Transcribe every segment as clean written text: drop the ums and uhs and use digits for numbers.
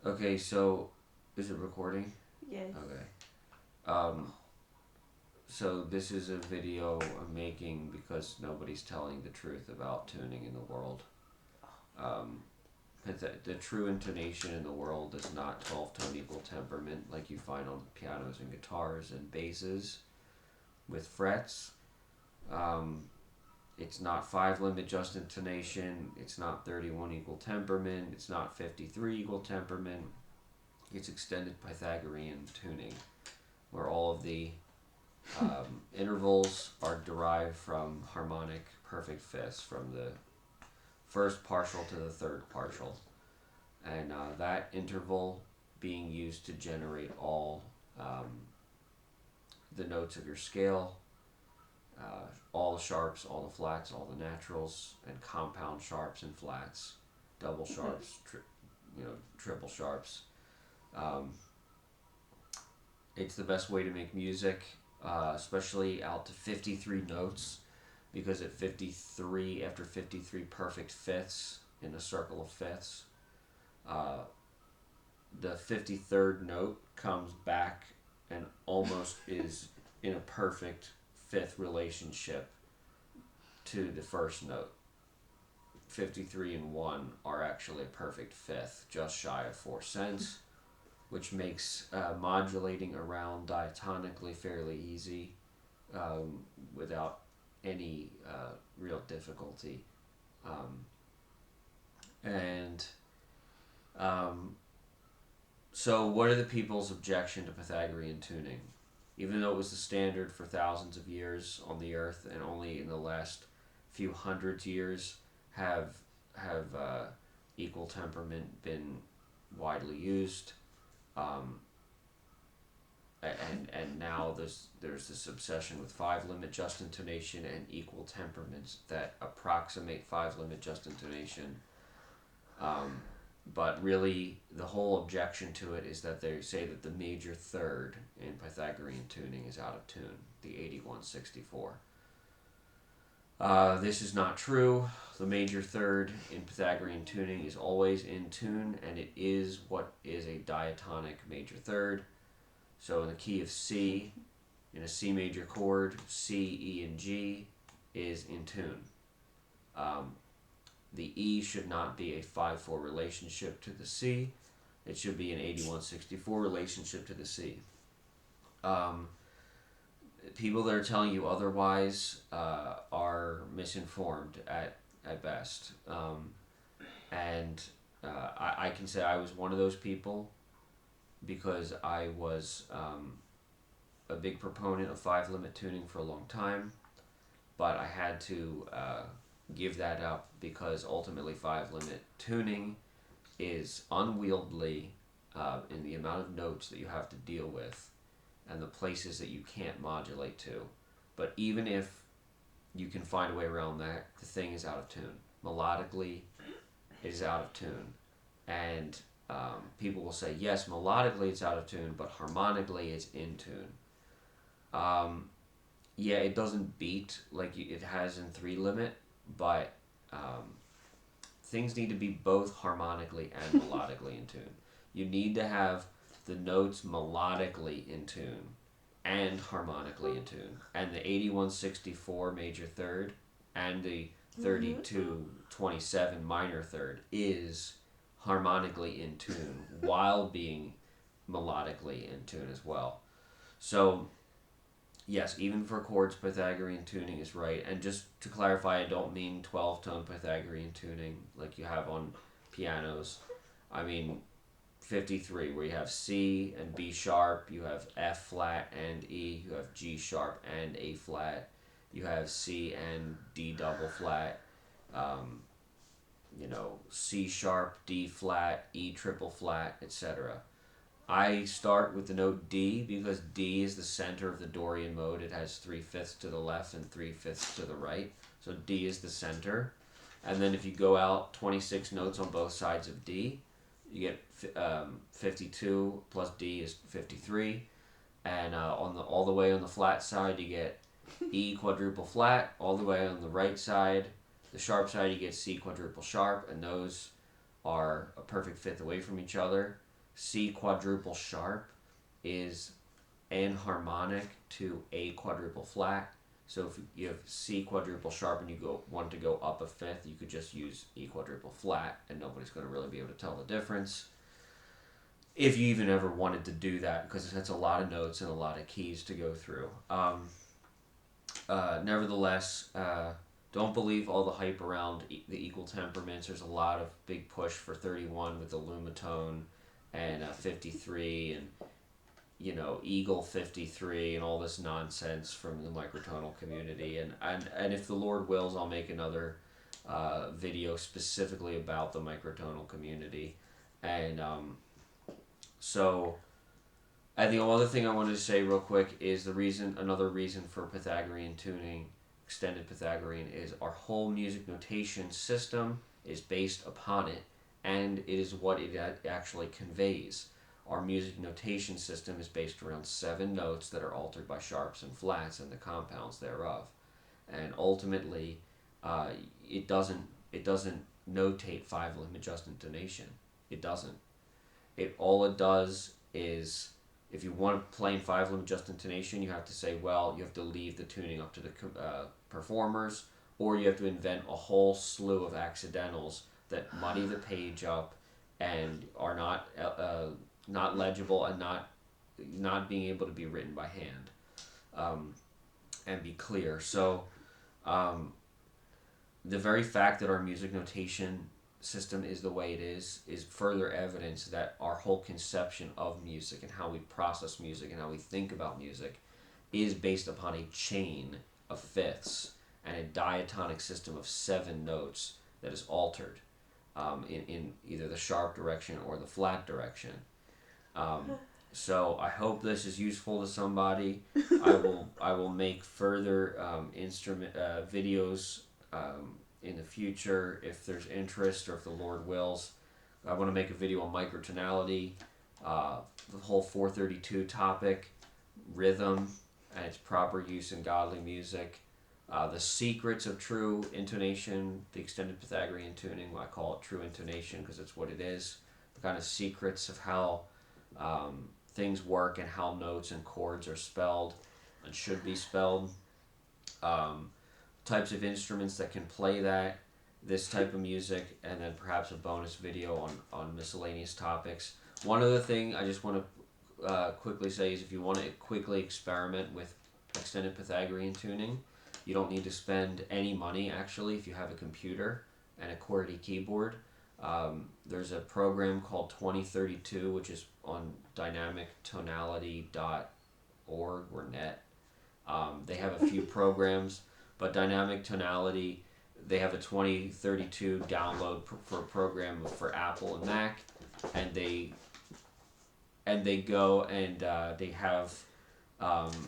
Okay, so is it recording? Yes. Okay. Um, so this is a video I'm making because nobody's telling the truth about tuning in the world. Um, the true intonation in the world is not 12 tone equal temperament like you find on pianos and guitars and basses with frets. Um, it's not 5 limit just intonation. It's not 31 equal temperament. It's not 53 equal temperament. It's extended Pythagorean tuning, where all of the intervals are derived from harmonic perfect fifths, from the first partial to the third partial. And that interval being used to generate all the notes of your scale, all the sharps, all the flats, all the naturals, and compound sharps and flats, double sharps, triple sharps. Um, it's the best way to make music, especially out to 53 notes, because at 53, after 53 perfect fifths in a circle of fifths, uh, the 53rd note comes back and almost is in a perfect fifth relationship to the first note. 53 and 1 are actually a perfect fifth, just shy of 4 cents, which makes modulating around diatonically fairly easy, without any real difficulty. Um, and um, So, what are the people's objection to Pythagorean tuning? Even though it was the standard for thousands of years on the earth, and only in the last few hundred years have equal temperament been widely used, um, and now there's this obsession with 5 limit just intonation and equal temperaments that approximate 5 limit just intonation. Um, but really, the whole objection to it is that they say that the major third in Pythagorean tuning is out of tune, the 8164. This is not true. The major third in Pythagorean tuning is always in tune, and it is what is a diatonic major third. So, in the key of C, in a C major chord, C, E, and G is in tune. Um, The E should not be a 5-4 relationship to the C. It should be an 81-64 relationship to the C. Um, People that are telling you otherwise are misinformed at best. And I can say I was one of those people, because I was a big proponent of 5 limit tuning for a long time, but I had to give that up because ultimately 5 limit tuning is unwieldy in the amount of notes that you have to deal with and the places that you can't modulate to. But even if you can find a way around that, the thing is out of tune. Melodically, it is out of tune. And people will say, yes, melodically it's out of tune, but harmonically it's in tune. Um, yeah, it doesn't beat like it has in 3 limit, but um, things need to be both harmonically and melodically in tune. You need to have the notes melodically in tune and harmonically in tune. And the 81-64 major third and the 32-27 minor third is harmonically in tune while being melodically in tune as well. So yes, even for chords, Pythagorean tuning is right. And just to clarify, I don't mean 12-tone Pythagorean tuning like you have on pianos. I mean 53, where you have C and B sharp, you have F flat and E, you have G sharp and A flat, you have C and D double flat, um, C sharp, D flat, E triple flat, etc. I start with the note D because D is the center of the Dorian mode. It has 3/5 to the left and 3/5 to the right. So D is the center. And then if you go out 26 notes on both sides of D, you get 52 plus D is 53. And all the way on the flat side, you get E quadruple flat. All the way on the right side, the sharp side, you get C quadruple sharp. And those are a perfect fifth away from each other. C quadruple sharp is anharmonic to A quadruple flat. So if you have C quadruple sharp and you want to go up a fifth, you could just use E quadruple flat, and nobody's going to really be able to tell the difference. If you even ever wanted to do that, because it's a lot of notes and a lot of keys to go through. Nevertheless, don't believe all the hype around the equal temperaments. There's a lot of big push for 31 with the Lumitone and 53 and Eagle 53 and all this nonsense from the microtonal community. And if the Lord wills, I'll make another video specifically about the microtonal community. And so I think one other thing I wanted to say real quick is another reason for Pythagorean tuning, extended Pythagorean, is our whole music notation system is based upon it, and it is what it actually conveys. Our music notation system is based around 7 notes that are altered by sharps and flats and the compounds thereof. And ultimately, it doesn't notate 5-limb adjust intonation. It doesn't. All it does is, if you want plain 5-limb adjust intonation, you have to say, well, you have to leave the tuning up to the performers, or you have to invent a whole slew of accidentals that muddy the page up and are not legible and not being able to be written by hand, and be clear. So the very fact that our music notation system is the way it is further evidence that our whole conception of music and how we process music and how we think about music is based upon a chain of fifths and a diatonic system of 7 notes that is altered in either the sharp direction or the flat direction. So I hope this is useful to somebody. I will make further videos in the future if there's interest or if the Lord wills. I want to make a video on microtonality, the whole 432 topic, rhythm and its proper use in godly music, the secrets of true intonation, the extended Pythagorean tuning. I call it true intonation because it's what it is. The kind of secrets of how things work and how notes and chords are spelled and should be spelled. Types of instruments that can play this type of music, and then perhaps a bonus video on miscellaneous topics. One other thing I just want to quickly say is, if you want to quickly experiment with extended Pythagorean tuning, you don't need to spend any money actually if you have a computer and a QWERTY keyboard. There's a program called 2032, which is on dynamictonality.org or net. They have a few programs, but Dynamic Tonality, they have a 2032 download for a program for Apple and Mac, and they go and they have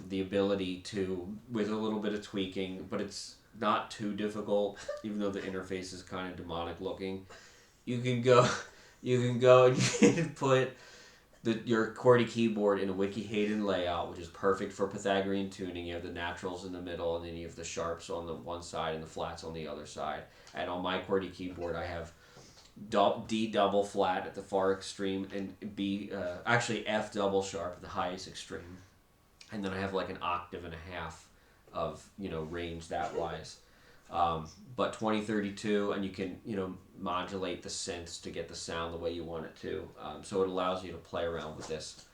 the ability to, with a little bit of tweaking, but it's not too difficult, even though the interface is kind of demonic looking. You can go and you can put your QWERTY keyboard in a Wiki Hayden layout, which is perfect for Pythagorean tuning. You have the naturals in the middle, and then you have the sharps on the one side and the flats on the other side. And on my QWERTY keyboard, I have D double flat at the far extreme and F double sharp at the highest extreme. And then I have like an octave and a half of range that wise. But 2032, and you can modulate the synths to get the sound the way you want it to. So it allows you to play around with this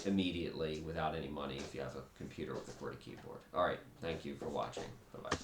immediately without any money if you have a computer with a QWERTY keyboard. All right, thank you for watching. Bye bye.